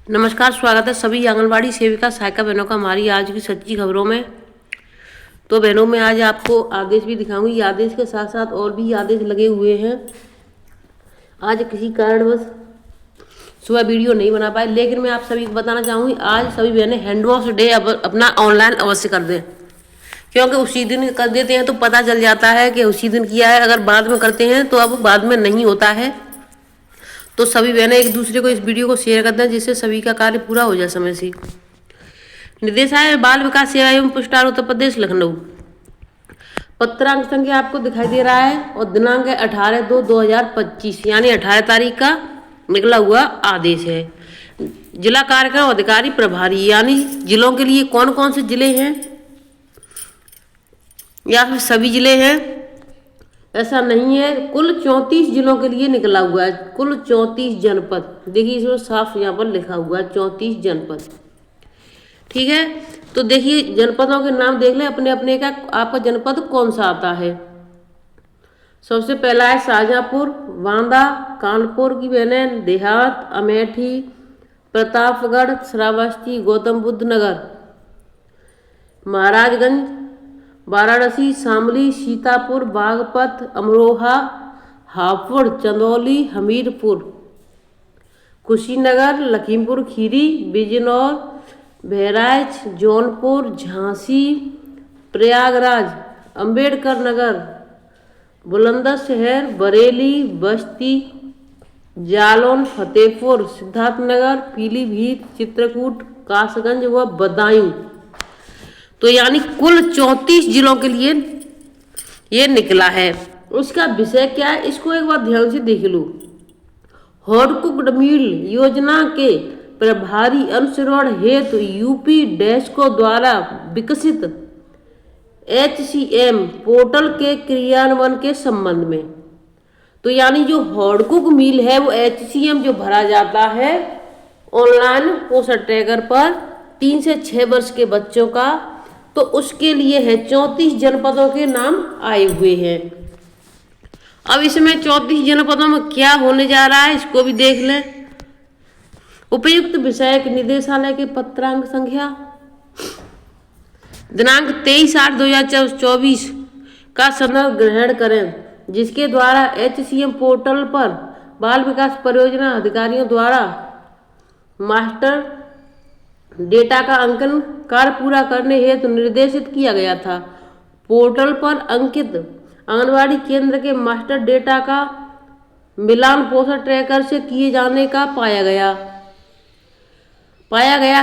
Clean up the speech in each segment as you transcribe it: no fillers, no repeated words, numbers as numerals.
नमस्कार, स्वागत है सभी आंगनबाड़ी सेविका सहायिका बहनों का हमारी आज की सच्ची खबरों में। तो बहनों मैं आज आपको आदेश भी दिखाऊंगी। आदेश के साथ साथ और भी आदेश लगे हुए हैं। आज किसी कारणवश सुबह वीडियो नहीं बना पाए, लेकिन मैं आप सभी को बताना चाहूँगी आज सभी बहनें हैंड वॉश डे अपना ऑनलाइन अवश्य कर दें, क्योंकि उसी दिन कर देते हैं तो पता चल जाता है कि उसी दिन किया है। अगर बाद में करते हैं तो अब बाद में नहीं होता है। तो सभी बहनें एक दूसरे को इस वीडियो को शेयर कर दें, जिससे सभी का कार्य पूरा हो जाए समय से। निदेशालय बाल विकास सेवा एवं पुरस्कार उत्तर प्रदेश लखनऊ। पत्रांक संख्या आपको दिखाई दे रहा है और दिनांक है 18/2/2025 यानी 18 तारीख का निकला हुआ आदेश है। जिला कार्यक्रम अधिकारी प्रभारी यानी जिलों के लिए कौन कौन से जिले हैं या फिर सभी जिले हैं, ऐसा नहीं है। कुल 34 जिलों के लिए निकला हुआ है। कुल 34 जनपद, देखिए इसमें साफ यहाँ पर लिखा हुआ है 34 जनपद। ठीक है, तो देखिए जनपदों के नाम देख लें अपने अपने का, आपका जनपद कौन सा आता है। सबसे पहला है शाहजहाँपुर, बांदा, कानपुर की बहनें, देहात, अमेठी, प्रतापगढ़, श्रावस्ती, गौतम बुद्ध नगर, महाराजगंज, वाराणसी, शामली, सीतापुर, बागपत, अमरोहा, हापुड़, चंदौली, हमीरपुर, कुशीनगर, लखीमपुर खीरी, बिजनौर, बहराइच, जौनपुर, झांसी, प्रयागराज, अंबेडकर नगर, बुलंदशहर, बरेली, बस्ती, जालौन, फतेहपुर, सिद्धार्थनगर, पीलीभीत, चित्रकूट, कासगंज व बदायूं। तो यानी कुल 34 जिलों के लिए ये निकला है। उसका विषय क्या है, इसको एक बार ध्यान से देख लो। हॉट कुक्ड मील योजना के प्रभारी अनुसरण हेतु यूपी डेस्को द्वारा विकसित HCM पोर्टल के क्रियान्वयन के संबंध में। तो यानी जो हॉट कुक मील है वो HCM जो भरा जाता है ऑनलाइन पोषण ट्रैकर पर 3 से 6 वर्ष के बच्चों का, तो उसके लिए है 34 जनपदों के नाम आए हुए हैं। अब इसमें 34 जनपदों में क्या होने जा रहा है इसको भी देख लें। उपयुक्त विषयक निदेशालय के पत्रांक संख्या दिनांक 23/8/2024 का संदर्भ ग्रहण करें, जिसके द्वारा HCM पोर्टल पर बाल विकास परियोजना अधिकारियों द्वारा मास्टर डेटा का अंकन कार्य पूरा करने हेतु निर्देशित किया गया था। पोर्टल पर अंकित आंगनबाड़ी केंद्र के मास्टर डेटा का मिलान पोषण ट्रैकर से किए जाने का पाया गया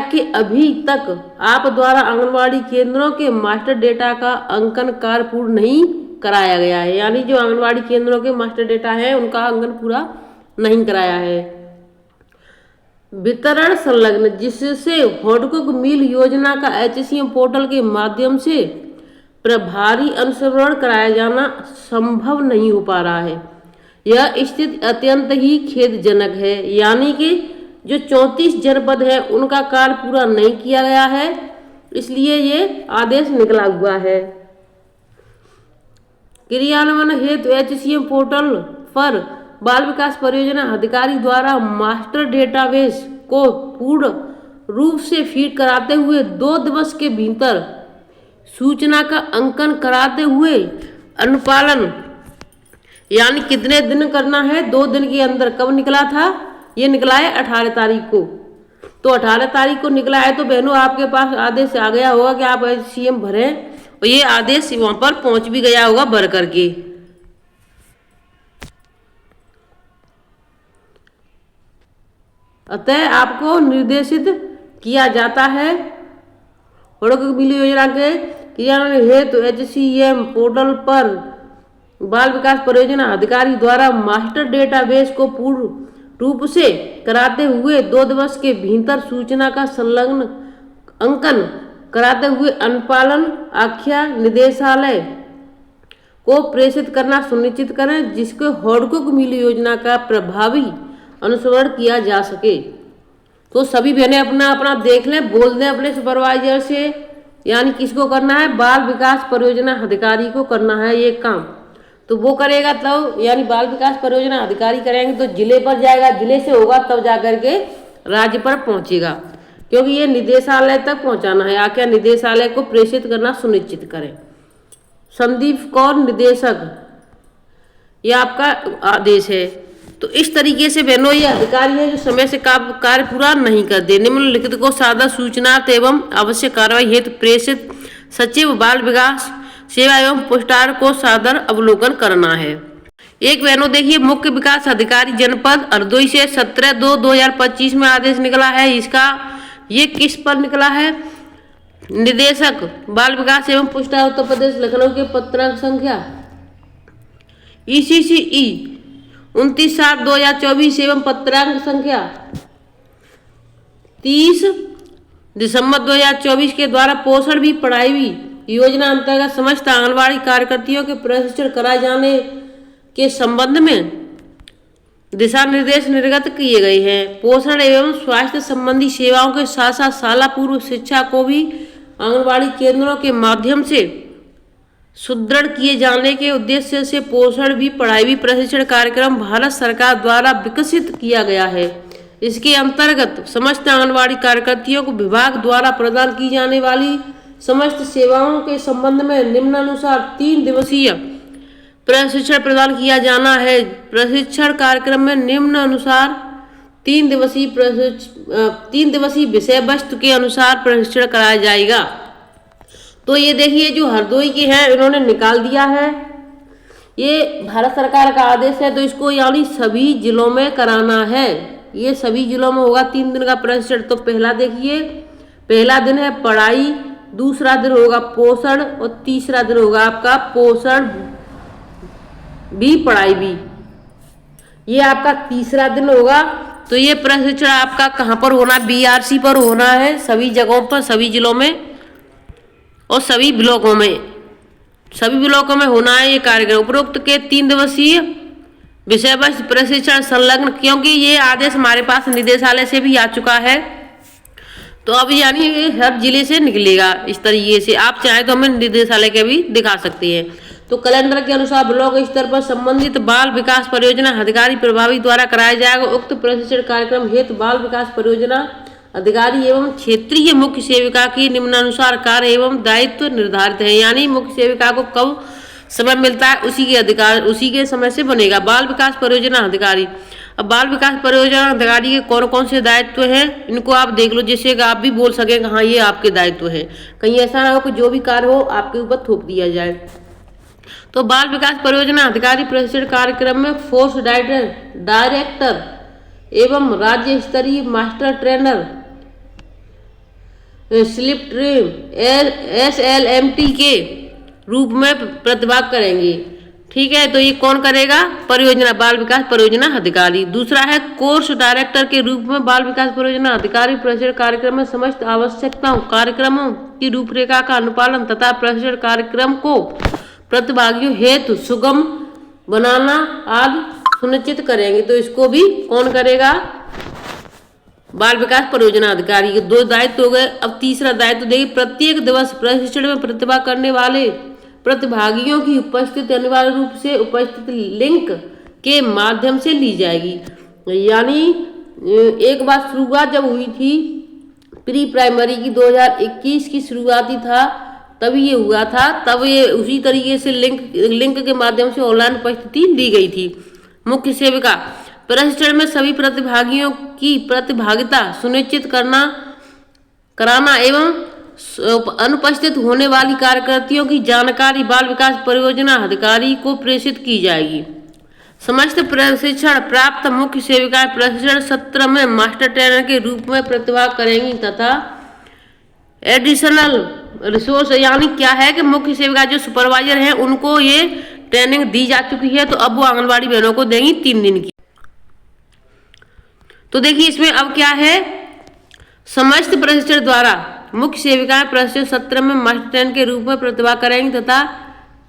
कि अभी तक आप द्वारा आंगनबाड़ी केंद्रों के मास्टर डेटा का अंकन कार्य पूर्ण नहीं कराया गया है। यानी जो आंगनबाड़ी केंद्रों के मास्टर डेटा है उनका अंकन पूरा नहीं कराया है। वितरण संलग्न, जिससे हॉट कुक मील योजना का HCM पोर्टल के माध्यम से प्रभारी अनुसरण कराया जाना संभव नहीं हो पा रहा है। यह स्थिति अत्यंत ही खेदजनक है। यानी कि जो 34 जनपद है उनका कार्य पूरा नहीं किया गया है, इसलिए ये आदेश निकला हुआ है। क्रियान्वयन हेतु HCM पोर्टल पर बाल विकास परियोजना अधिकारी द्वारा मास्टर डेटाबेस को पूर्ण रूप से फीड कराते हुए 2 दिवस के भीतर सूचना का अंकन कराते हुए अनुपालन, यानी कितने दिन करना है, 2 दिन के अंदर। कब निकला था, ये निकला है 18 तारीख को। तो 18 तारीख को निकला है तो बहनों आपके पास आदेश आ गया होगा कि आप HCM भरें, और ये आदेश वहां पर पहुंच भी गया होगा भर करके। अतः आपको निर्देशित किया जाता है हॉट कुक मील योजना के क्रियान्वयन हेतु HCM पोर्टल पर बाल विकास परियोजना अधिकारी द्वारा मास्टर डेटाबेस को पूर्ण रूप से कराते हुए 2 दिवस के भीतर सूचना का संलग्न अंकन कराते हुए अनुपालन आख्या निदेशालय को प्रेषित करना सुनिश्चित करें, जिसके हॉट कुक मील योजना का प्रभावी अनुसरण किया जा सके। तो सभी बहनें अपना अपना देख लें, बोल दें अपने सुपरवाइजर से, यानी किसको करना है, बाल विकास परियोजना अधिकारी को करना है ये काम। तो वो करेगा तब, यानी बाल विकास परियोजना अधिकारी करेंगे तो जिले पर जाएगा, जिले से होगा तब जा करके राज्य पर पहुंचेगा, क्योंकि ये निदेशालय तक पहुंचाना है। आज्ञा निदेशालय को प्रेषित करना सुनिश्चित करें। संदीप कौर निदेशक, ये आपका आदेश है। तो इस तरीके से बहनों ये अधिकारी है जो समय से कार्य पूरा नहीं कर दे। निम्नलिखित को सादा सूचना एवं आवश्यक कार्रवाई हेतु प्रेषित सचिव बाल विकास सेवा एवं पोस्टार को सादर अवलोकन करना है। एक बहनों देखिए, मुख्य विकास अधिकारी जनपद हरदोई से 17/2/2025 में आदेश निकला है। इसका ये किस पर निकला है? निदेशक बाल विकास एवं पोस्टार उत्तर प्रदेश लखनऊ के पत्रांक संख्या ECCE 29/7/2024 एवं पत्रांक संख्या 30 दिसंबर 2024 के द्वारा पोषण भी पढ़ाई भी योजना अंतर्गत समस्त आंगनबाड़ी कार्यकर्तियों के प्रशिक्षण कराए जाने के संबंध में दिशा निर्देश निर्गत किए गए हैं। पोषण एवं स्वास्थ्य संबंधी सेवाओं के साथ साथ शाला पूर्व शिक्षा को भी आंगनबाड़ी केंद्रों के माध्यम से सुदृढ़ किए जाने के उद्देश्य से पोषण भी पढ़ाई भी प्रशिक्षण कार्यक्रम भारत सरकार द्वारा विकसित किया गया है। इसके अंतर्गत समस्त आंगनबाड़ी कार्यकर्तियों को विभाग द्वारा प्रदान की जाने वाली समस्त सेवाओं के संबंध में निम्नानुसार 3 दिवसीय प्रशिक्षण प्रदान किया जाना है। प्रशिक्षण कार्यक्रम में निम्न अनुसार 3 दिवसीय विषय वस्तु के अनुसार प्रशिक्षण कराया जाएगा। तो ये देखिए जो हरदोई के हैं इन्होंने निकाल दिया है, ये भारत सरकार का आदेश है। तो इसको यानी सभी जिलों में कराना है। ये सभी जिलों में होगा 3 दिन का प्रशिक्षण। तो पहला देखिए, पहला दिन है पढ़ाई, दूसरा दिन होगा पोषण और तीसरा दिन होगा आपका पोषण भी पढ़ाई भी। ये आपका तीसरा दिन होगा। तो ये प्रशिक्षण आपका कहाँ पर होना है? BRC पर होना है, सभी जगहों पर, सभी जिलों में और सभी ब्लॉकों में होना है ये कार्यक्रम। उपरोक्त के 3 दिवसीय विषय वस्तु प्रशिक्षण संलग्न, क्योंकि ये आदेश हमारे पास निदेशालय से भी आ चुका है। तो अब यानी ये हर जिले से निकलेगा इस तरीके से। आप चाहे तो हमें निदेशालय के भी दिखा सकते हैं। तो कैलेंडर के अनुसार ब्लॉक स्तर पर संबंधित बाल विकास परियोजना अधिकारी प्रभावी द्वारा कराया जाएगा। उक्त प्रशिक्षण कार्यक्रम हेतु बाल विकास परियोजना अधिकारी एवं क्षेत्रीय मुख्य सेविका की निम्नानुसार कार्य एवं दायित्व निर्धारित है। यानी मुख्य सेविका को कब समय मिलता है उसी के समय से बनेगा। बाल विकास परियोजना अधिकारी, अब बाल विकास परियोजना अधिकारी के कौन कौन से दायित्व हैं इनको आप देख लो, जिससे कि आप भी बोल सकें हाँ ये आपके दायित्व है। कहीं ऐसा ना हो कि जो भी कार्य हो आपके ऊपर थोप दिया जाए। तो बाल विकास परियोजना अधिकारी प्रशिक्षण कार्यक्रम में फोर्स डायरेक्टर एवं राज्य स्तरीय master trainer slip train SLMT के रूप में प्रतिभाग करेंगे। ठीक है, तो ये कौन करेगा? परियोजना बाल विकास परियोजना अधिकारी। दूसरा है कोर्स डायरेक्टर के रूप में बाल विकास परियोजना अधिकारी प्रशिक्षण कार्यक्रम में समस्त आवश्यकताओं कार्यक्रमों की रूपरेखा का अनुपालन तथा प्रशिक्षण कार्यक्रम को प्रतिभागियों हेतु सुगम बनाना आदि सुनिश्चित करेंगे। तो इसको भी कौन करेगा? बाल विकास परियोजना अधिकारी के 2 दायित्व हो गए। अब तीसरा दायित्व देखिए, प्रत्येक दिवस प्रशिक्षण में प्रतिभा करने वाले प्रतिभागियों की उपस्थिति अनिवार्य रूप से उपस्थित लिंक के माध्यम से ली जाएगी। यानी एक बार शुरुआत जब हुई थी प्री प्राइमरी की 2021 की शुरुआती था तभी ये हुआ था, तब ये उसी तरीके से लिंक के माध्यम से ऑनलाइन उपस्थिति ली गई थी। मुख्य सेविका प्रशिक्षण में सभी प्रतिभागियों की प्रतिभागिता सुनिश्चित कराना एवं अनुपस्थित होने वाली कार्यकर्तियों की जानकारी बाल विकास परियोजना अधिकारी को प्रेषित की जाएगी। समस्त प्रशिक्षण प्राप्त मुख्य सेविकाएं प्रशिक्षण सत्र में मास्टर ट्रेनर के रूप में प्रतिभाग करेंगी तथा एडिशनल रिसोर्स, यानी क्या है कि मुख्य सेविका जो सुपरवाइजर हैं उनको ये ट्रेनिंग दी जा चुकी है, तो अब वो आंगनबाड़ी बहनों को देंगी 3 दिन की। तो देखिए इसमें अब क्या है, समस्त प्रशिक्षण द्वारा मुख्य सेविकाएं प्रशिक्षण सत्र में मास्टर ट्रेनर के रूप में प्रतिभाग करेंगी तथा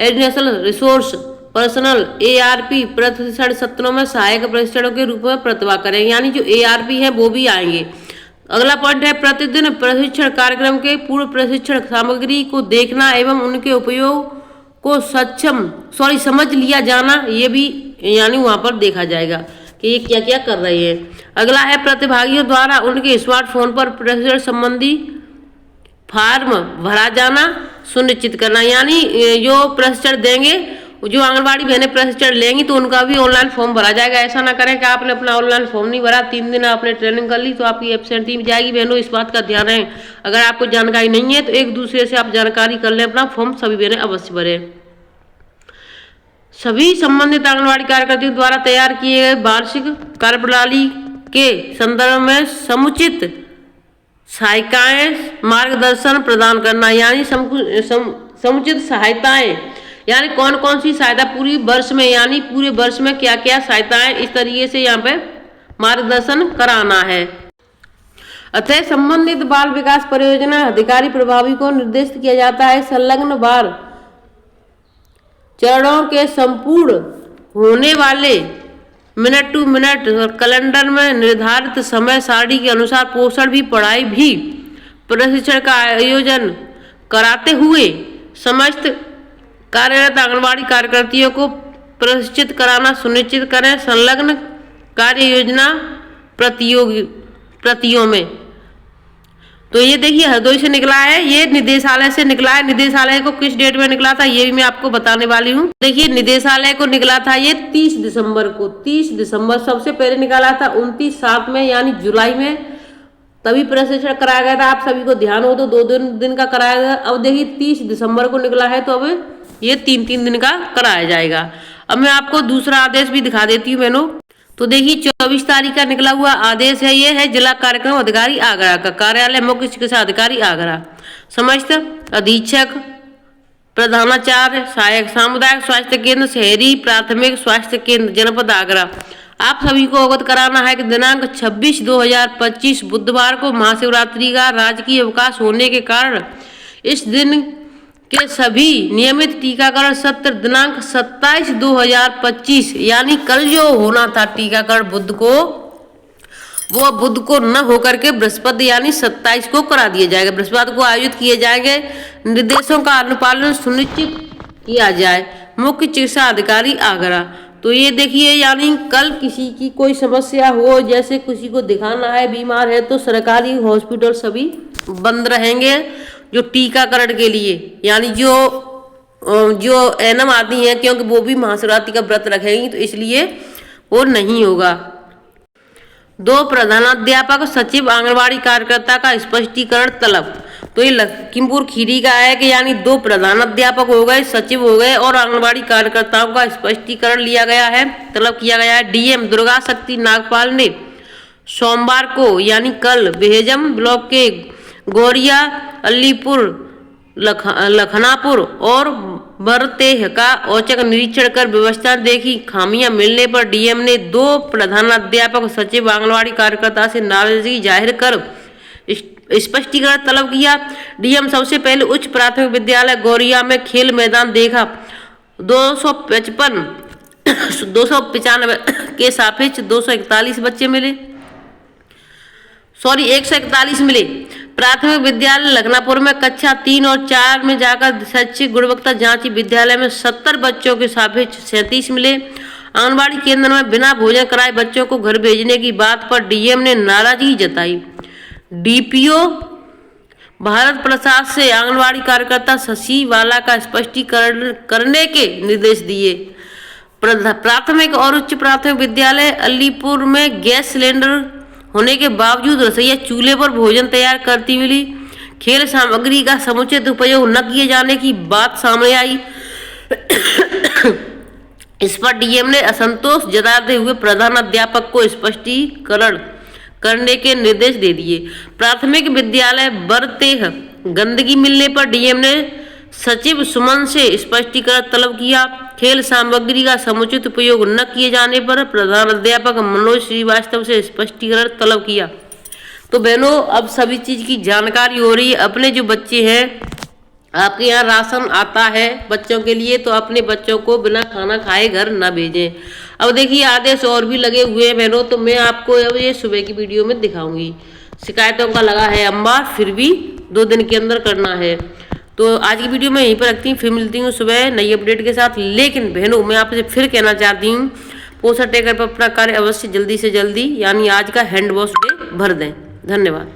एडिशनल रिसोर्स पर्सनल ARP प्रशिक्षण सत्रों में सहायक प्रशिक्षणों के रूप में प्रतिभाग करेंगे। यानी जो ARP है वो भी आएंगे। अगला पॉइंट है प्रतिदिन प्रशिक्षण कार्यक्रम के पूर्व प्रशिक्षण सामग्री को देखना एवं उनके उपयोग को समझ लिया जाना, ये भी यानी वहां पर देखा जाएगा। कि ये क्या क्या कर रहे हैं। अगला है प्रतिभागियों द्वारा उनके स्मार्टफोन पर प्रशिक्षण संबंधी फार्म भरा जाना सुनिश्चित करना, यानी जो प्रशिक्षण देंगे, जो आंगनबाड़ी बहनें प्रशिक्षण लेंगी तो उनका भी ऑनलाइन फॉर्म भरा जाएगा। ऐसा ना करें कि आपने अपना ऑनलाइन फॉर्म नहीं भरा, 3 दिन आपने ट्रेनिंग कर ली तो आपकी एब्सेंटी में जाएगी। बहनों इस बात का ध्यान रहे, अगर आपको जानकारी नहीं है तो एक दूसरे से आप जानकारी कर लें, अपना फॉर्म सभी बहनें अवश्य भरें। सभी संबंधित आंगनबाड़ी कार्यकर्ताओं द्वारा तैयार किए गए वार्षिक कार्यप्रणाली के संदर्भ में समुचित सहायिकाएं मार्गदर्शन प्रदान करना, यानी समुचित सहायताएं, यानी कौन कौन सी सहायता पूरी वर्ष में, यानी पूरे वर्ष में क्या क्या सहायताएं, इस तरीके से यहाँ पे मार्गदर्शन कराना है। अतः संबंधित बाल विकास परियोजना अधिकारी प्रभावी को निर्देशित किया जाता है संलग्न बार चरणों के संपूर्ण होने वाले मिनट टू मिनट और कैलेंडर में निर्धारित समय सारणी के अनुसार पोषण भी पढ़ाई भी प्रशिक्षण का आयोजन कराते हुए समस्त कार्यरत आंगनबाड़ी कार्यकर्तियों को प्रशिक्षित कराना सुनिश्चित करें। संलग्न कार्य योजना प्रतियों में तो ये देखिए हरदोई से निकला है, ये निदेशालय से निकला है। निदेशालय को किस डेट में निकला था ये भी मैं आपको बताने वाली हूँ। देखिए निदेशालय को निकला था ये 30 दिसंबर को, 30 दिसंबर सबसे पहले निकाला था। 29/7 में यानी जुलाई में तभी प्रशिक्षण कराया गया था। आप सभी को ध्यान हो तो 2 दिन का कराया गया। अब देखिए 30 दिसंबर को निकला है तो अब ये 3 दिन का कराया जाएगा। अब मैं आपको दूसरा आदेश भी दिखा देती हूँ बहनों। तो देखिए 24 तारीख का निकला हुआ आदेश है, ये है जिला कार्यक्रम अधिकारी आगरा का, कार्यालय मुख्य चिकित्सा अधिकारी आगरा, समस्त अधीक्षक प्रधानाचार्य सहायक सामुदायिक स्वास्थ्य केंद्र शहरी प्राथमिक स्वास्थ्य केंद्र जनपद आगरा। आप सभी को अवगत कराना है कि दिनांक 26/2025 बुधवार को महाशिवरात्रि का राजकीय अवकाश होने के कारण इस दिन के सभी नियमित टीकाकरण सत्र दिनांक 27/2025 यानी कल जो होना था टीकाकरण बुध को, वो बुध को न होकर के बृहस्पति यानी 27 को करा दिया जाएगा। बृहस्पति को आयोजित किए जाएंगे। निर्देशों का अनुपालन सुनिश्चित किया जाए, मुख्य चिकित्सा अधिकारी आगरा। तो ये देखिए यानी कल किसी की कोई समस्या हो, जैसे किसी को दिखाना है, बीमार है, तो सरकारी हॉस्पिटल सभी बंद रहेंगे जो टीकाकरण के लिए, यानी जो एनएम आदि हैं, क्योंकि वो भी महाशिवरात्रि का व्रत रखेंगी तो इसलिए वो नहीं होगा। 2 प्रधानाध्यापक सचिव आंगनबाड़ी कार्यकर्ता का स्पष्टीकरण तलब। तो ये लखीमपुर खीरी का है कि यानी 2 प्रधानाध्यापक हो गए, सचिव हो गए और आंगनबाड़ी कार्यकर्ताओं का स्पष्टीकरण लिया गया है, तलब किया गया है। डीएम दुर्गा शक्ति नागपाल ने सोमवार को यानी कल बेहजम ब्लॉक के गौरिया, अलीपुर, लखनापुर और बरतेह का औचक निरीक्षण कर व्यवस्था देखी। खामियां मिलने पर डीएम ने 2 प्रधानाध्यापक सचिव आंगनबाड़ी कार्यकर्ता से नाराजगी जाहिर कर स्पष्टीकरण तलब किया। डीएम सबसे पहले उच्च प्राथमिक विद्यालय गौरिया में खेल मैदान देखा। 295 के सापेक्ष 141 मिले। प्राथमिक विद्यालय लखनापुर में कक्षा 3 और 4 में जाकर शैक्षिक गुणवत्ता जांची। विद्यालय में 70 बच्चों के सापेक्ष 37 मिले। आंगनबाड़ी केंद्र में बिना भोजन कराए बच्चों को घर भेजने की बात पर डीएम ने नाराजगी जताई। डीपीओ भारत प्रसाद से आंगनबाड़ी कार्यकर्ता शशि वाला का स्पष्टीकरण करने के निर्देश दिए। प्राथमिक और उच्च प्राथमिक विद्यालय अलीपुर में गैस सिलेंडर होने के बावजूद रसोइया चूल्हे पर भोजन तैयार करती मिली। खेल सामग्री का समुचित उपयोग न किए जाने की बात सामने आई। इस पर डीएम ने असंतोष जताते हुए प्रधानाध्यापक को स्पष्टीकरण करने के निर्देश दे दिए। प्राथमिक विद्यालय बरतेह गंदगी मिलने पर डीएम ने सचिव सुमन से स्पष्टीकरण तलब किया। खेल सामग्री का समुचित उपयोग न किए जाने पर प्रधानाध्यापक मनोज श्रीवास्तव से स्पष्टीकरण तलब किया। तो बहनों अब सभी चीज की जानकारी हो रही है। अपने जो बच्चे हैं, आपके यहाँ राशन आता है बच्चों के लिए, तो अपने बच्चों को बिना खाना खाए घर ना भेजें। अब देखिए आदेश और भी लगे हुए हैं बहनों, तो मैं आपको अब ये सुबह की वीडियो में दिखाऊंगी। शिकायतों का लगा है अंबार, फिर भी 2 दिन के अंदर करना है। तो आज की वीडियो में यहीं पर रखती हूँ, फिर मिलती हूँ सुबह नई अपडेट के साथ। लेकिन बहनों मैं आपसे फिर कहना चाहती हूँ, पोषण टैकर पर अपना कार्य अवश्य जल्दी से जल्दी यानी आज का हैंड वॉश डे भर दें। धन्यवाद।